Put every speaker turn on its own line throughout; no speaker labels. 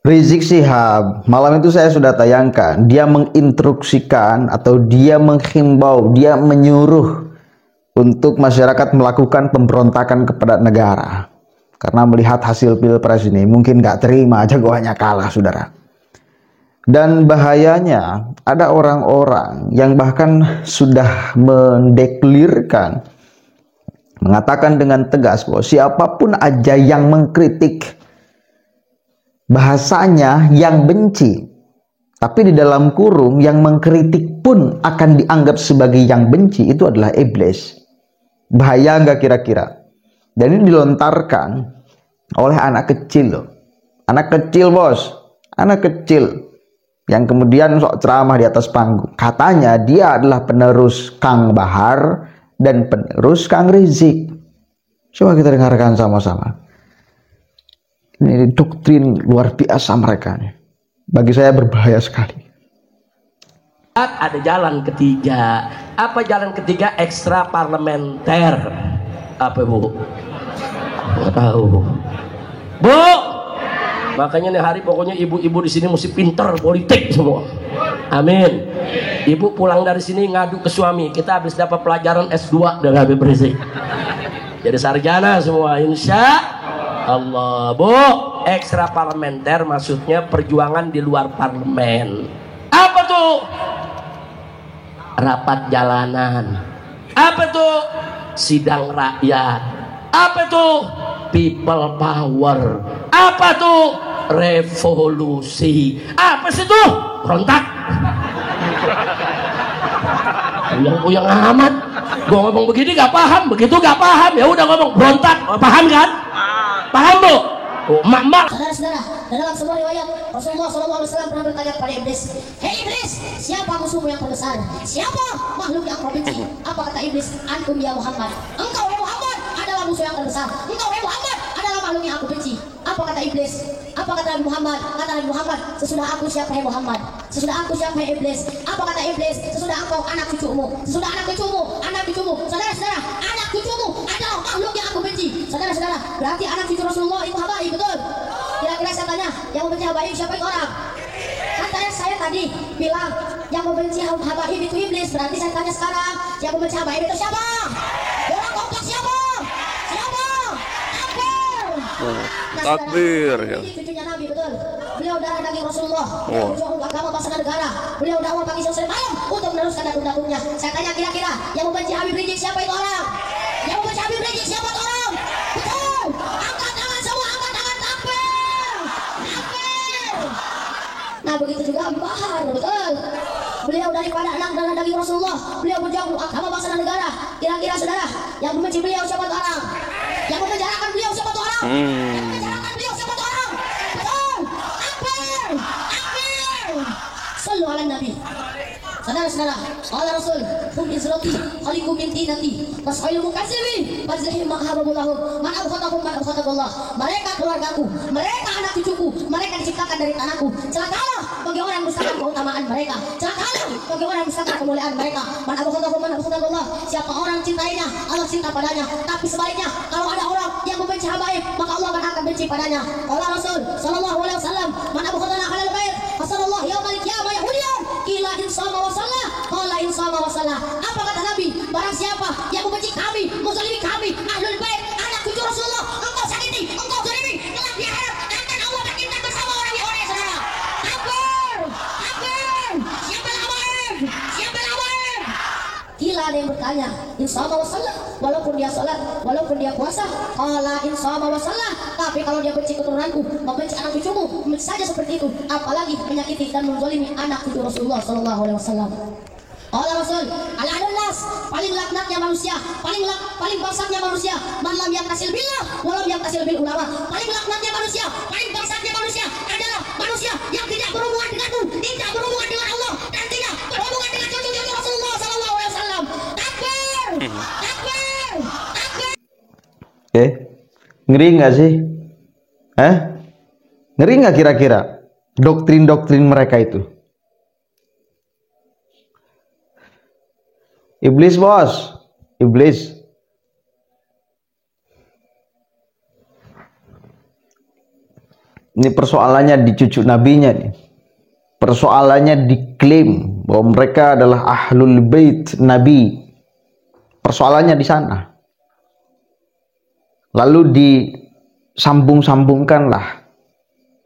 Rizik Syihab, malam itu saya sudah tayangkan, dia menginstruksikan atau dia menghimbau, dia menyuruh untuk masyarakat melakukan pemberontakan kepada negara. Karena melihat hasil pilpres ini, mungkin nggak terima jagoannya kalah, saudara. Dan bahayanya, ada orang-orang yang bahkan sudah mendeklirkan, mengatakan dengan tegas bahwa siapapun aja yang mengkritik, bahasanya yang benci, tapi di dalam kurung yang mengkritik pun akan dianggap sebagai yang benci, itu adalah iblis. Bahaya nggak kira-kira? Dan ini dilontarkan oleh anak kecil loh. Anak kecil bos, anak kecil yang kemudian sok ceramah di atas panggung. Katanya dia adalah penerus Kang Bahar dan penerus Kang Rizik. Coba kita dengarkan sama-sama. Ini doktrin luar biasa mereka. Bagi saya berbahaya sekali.
Ada jalan ketiga. Apa jalan ketiga? Ekstra parlementer. Apa bu? Nggak tahu. Bu, makanya nih hari pokoknya ibu-ibu di sini mesti pinter politik semua. Amin. Ibu pulang dari sini ngadu ke suami. Kita habis dapat pelajaran S2 dengan Habib Rizik. Jadi sarjana semua, insya Allah. Bu, ekstra parlementer maksudnya perjuangan di luar parlemen. Apa tuh? Rapat jalanan. Apa tuh? Sidang rakyat. Apa tuh? People power. Apa tuh? Revolusi. Apa sih tuh? Berontak. Uyang amat. Gua ngomong begini gak paham, begitu gak paham, ya udah ngomong berontak. Paham kan? Paham bu? Mak-mak.
Saudara-saudara, dalam sebuah riwayat Rasulullah SAW pernah bertanya kepada iblis, "Hei iblis, siapa musuhmu yang terbesar? Siapa makhluk yang kau benci?" Apa kata iblis? "Antum ya Muhammad." Engkau ya Muhammad adalah musuh yang terbesar. Engkau ya Muhammad adalah makhluk yang aku benci. Apa kata iblis? Apa kata Nabi Muhammad? Kata Nabi Muhammad, "Sesudah aku siapa hai Muhammad? Sesudah aku siapa hai iblis?" Apa kata iblis? "Sesudah engkau anak cucumu. Sesudah anak cucumu. Saudara-saudara, anak cucumu adalah makhluk yang aku benci." Saudara-saudara, berarti anak cucu Rasulullah itu habaib, betul? Kira-kira saya tanya, yang membenci habaib siapa itu orang? Katanya saya tadi bilang yang membenci habaib itu iblis. Berarti saya tanya sekarang, yang membenci habaib itu siapa? Orang kompak siapa? Siapa?
Takbir ya.
Cucunya Nabi, betul. Beliau darah daging Rasulullah. Berjuang agama bangsa dan negara. Beliau dakwah pagi sore malam untuk meneruskan dakwah-dakwahnya. Saya tanya kira-kira yang membenci Habib Rizik siapa itu orang? Yang membenci Habib Rizik siapa itu orang? Betul. Angkat tangan semua, angkat tangan, takbir. Takbir. Nah begitu juga Habib Bahar, betul. Beliau daripada anak darah daging Rasulullah. Beliau berjuang agama bangsa dan negara. Kira-kira saudara, yang membenci beliau siapa itu orang? Yang memenjarakan beliau siapa itu orang? Yang memenjarakan beliau siapa itu orang? Betul. Akbar. Akbar. Sallu ala Nabi. Saudara-saudara, Allah Rasul, hum izrati, khaliqum min tinati, tas'ilul mukazzibin, fazlihim ma'hababulahum, man abkhatahum man abkhatahullah. Mereka keluargaku, mereka anak cucuku, mereka diciptakan dari tanahku. Celakalah bagi orang yang mendustakan keutamaan mereka. Celakalah bagi orang yang mendustakan kemuliaan mereka. Man abkhatahum man abkhatahullah. Siapa orang cintainya, Allah cinta padanya. Tapi sebaliknya, kalau ada orang yang membenci habaib, maka Allah akan benci padanya. Allah Rasul sallallahu alaihi wasallam, man abkhatana halal bait, fasallallahu yaumal qiyamah yahudiyan, ila insama wa salah, qala insama wa salah. Apa kata Nabi? Barang siapa yang membenci kami, menzalimi kami, ahlul bait, anak cucu Rasulullah, engkau sakiti, engkau zalimi, kelak di akhirat akan Allah bangkitkan bersama orang Yahudi, saudara. Akbar, akbar. Siapa lawan? Siapa lawan? Gila ada yang bertanya, insama wa salah, walaupun dia salat, walaupun dia puasa, qala insama wa salah. Tapi kalau dia benci keturunanku, membenci anak cucumu, saja seperti itu, apalagi menyakiti dan menzalimi anak cucu Rasulullah sallallahu alaihi wasallam. Allah Rasul, al-adun nas, paling laknatnya manusia, paling bangsatnya manusia, man lam yaktasil billah, walam yaktasil bil ulama. Paling laknatnya manusia, paling bangsatnya manusia adalah manusia yang tidak berhubungan denganmu, tidak berhubungan dengan Allah, dan tidak berhubungan dengan cucu-cucu Rasulullah sallallahu alaihi wasallam. Takbir, takbir, takbir.
Ngeri nggak sih? Ngeri nggak kira-kira doktrin-doktrin mereka itu? Iblis bos, iblis. Ini persoalannya di cucu nabinya nih. Persoalannya diklaim bahwa mereka adalah ahlul bait Nabi. Persoalannya di sana. Lalu disambung-sambungkanlah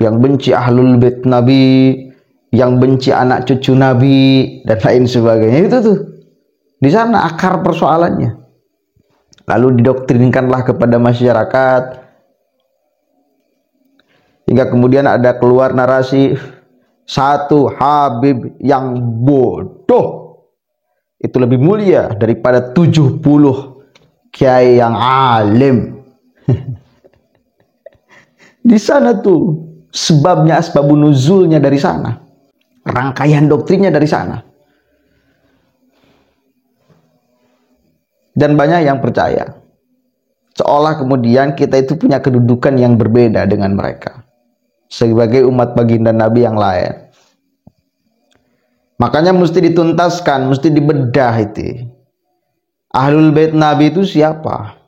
yang benci ahlul bait Nabi, yang benci anak cucu Nabi dan lain sebagainya. Itu tuh. Di sana akar persoalannya. Lalu didoktrinkanlah kepada masyarakat. Hingga kemudian ada keluar narasi satu Habib yang bodoh itu lebih mulia daripada 70 kiai yang alim. Di sana tuh sebabnya, asbabun nuzulnya dari sana. Rangkaian doktrinnya dari sana. Dan banyak yang percaya. Seolah kemudian kita itu punya kedudukan yang berbeda dengan mereka. Sebagai umat baginda Nabi yang lain. Makanya mesti dituntaskan, mesti dibedah itu. Ahlul bait Nabi itu siapa?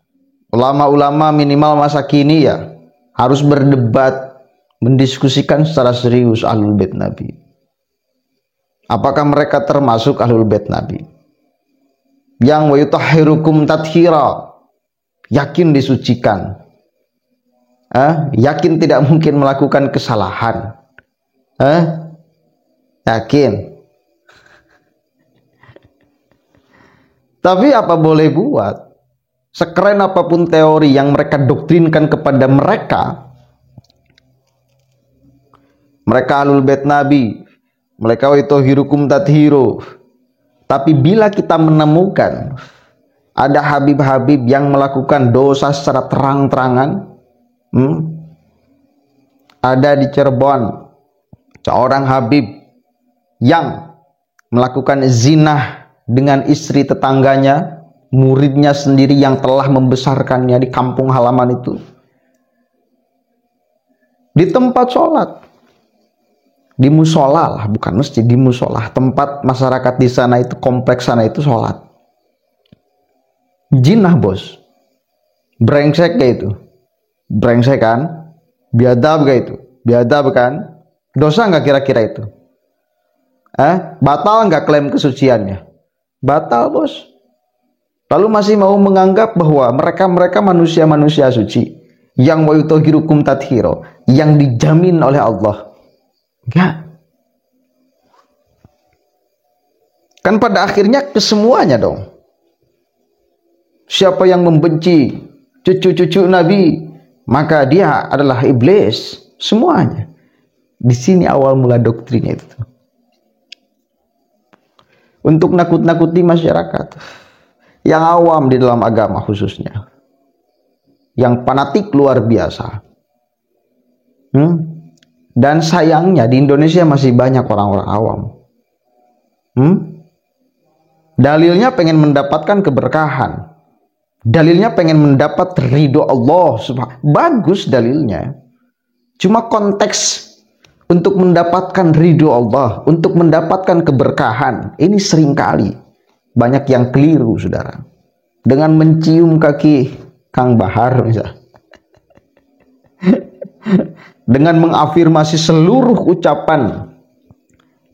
Ulama-ulama minimal masa kini ya harus berdebat, mendiskusikan secara serius ahlul bait Nabi. Apakah mereka termasuk ahlul bait Nabi? Yang wa yutahhirukum tathira, yakin disucikan. Yakin tidak mungkin melakukan kesalahan. Yakin. Tapi apa boleh buat, sekeren apapun teori yang mereka doktrinkan kepada mereka ahlul bait Nabi, mereka wa yutahhirukum tathiro. Tapi bila kita menemukan ada habib-habib yang melakukan dosa secara terang-terangan, ada di Cirebon seorang habib yang melakukan zina dengan istri tetangganya, muridnya sendiri yang telah membesarkannya di kampung halaman itu, di tempat sholat, di musola lah, bukan masjid, di musola, tempat masyarakat di sana itu, kompleks sana itu sholat. Jinah bos, brengsek kayak itu, brengsek kan, biadab kayak itu, biadab kan, dosa nggak kira-kira itu? Batal nggak klaim kesuciannya? Batal bos. Lalu masih mau menganggap bahwa mereka manusia-manusia suci yang wa yutahhirukum tathiro, yang dijamin oleh Allah. Enggak. Kan pada akhirnya kesemuanya dong. Siapa yang membenci cucu-cucu Nabi, maka dia adalah iblis. Semuanya. Di sini awal mula doktrinnya itu. Untuk nakut-nakuti masyarakat yang awam di dalam agama khususnya, yang fanatik luar biasa. Dan sayangnya di Indonesia masih banyak orang-orang awam. Dalilnya pengen mendapatkan keberkahan, dalilnya pengen mendapat ridho Allah. Bagus dalilnya, cuma konteks untuk mendapatkan ridho Allah, untuk mendapatkan keberkahan, ini seringkali banyak yang keliru, saudara. Dengan mencium kaki Kang Bahar misalnya, dengan mengafirmasi seluruh ucapan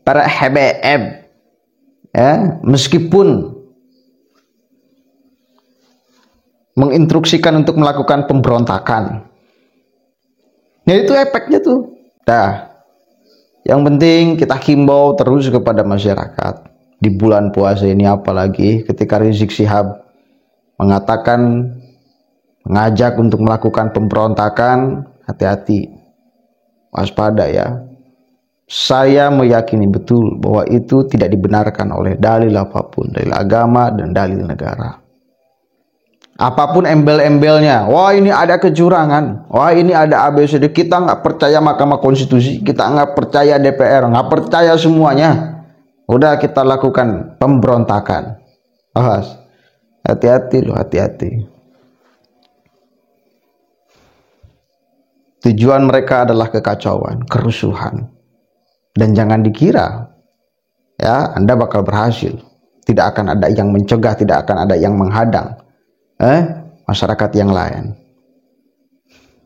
para HBM, meskipun menginstruksikan untuk melakukan pemberontakan, ya itu efeknya tuh. Yang penting kita himbau terus kepada masyarakat di bulan puasa ini, apalagi ketika Rizik Syihab mengatakan, mengajak untuk melakukan pemberontakan, hati-hati. Waspada ya. Saya meyakini betul bahwa itu tidak dibenarkan oleh dalil apapun, dalil agama dan dalil negara. Apapun embel-embelnya, wah ini ada kecurangan, wah ini ada ABCD, kita nggak percaya Mahkamah Konstitusi, kita nggak percaya DPR, nggak percaya semuanya. Udah kita lakukan pemberontakan. Awas, hati-hati loh, hati-hati. Tujuan mereka adalah kekacauan, kerusuhan. Dan jangan dikira ya Anda bakal berhasil. Tidak akan ada yang mencegah, tidak akan ada yang menghadang masyarakat yang lain.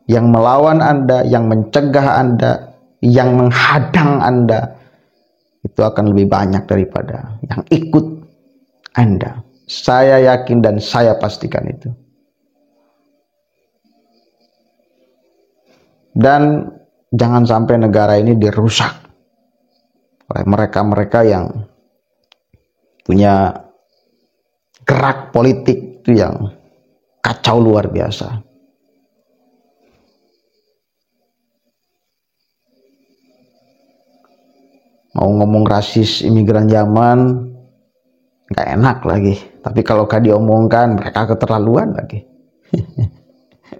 yang melawan Anda, yang mencegah Anda, yang menghadang Anda, itu akan lebih banyak daripada yang ikut Anda. Saya yakin dan saya pastikan itu. Dan jangan sampai negara ini dirusak oleh mereka-mereka yang punya gerak politik itu yang kacau luar biasa. Mau ngomong rasis imigran zaman nggak enak lagi, tapi kalau diomongkan mereka keterlaluan lagi.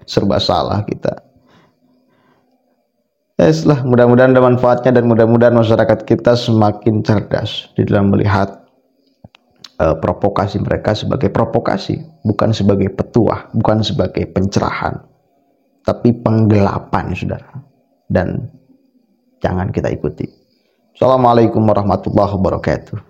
Serba salah kita. Lah, mudah-mudahan ada manfaatnya dan mudah-mudahan masyarakat kita semakin cerdas di dalam melihat provokasi mereka sebagai provokasi, bukan sebagai petuah, bukan sebagai pencerahan, tapi penggelapan, saudara. Dan jangan kita ikuti. Assalamualaikum warahmatullahi wabarakatuh.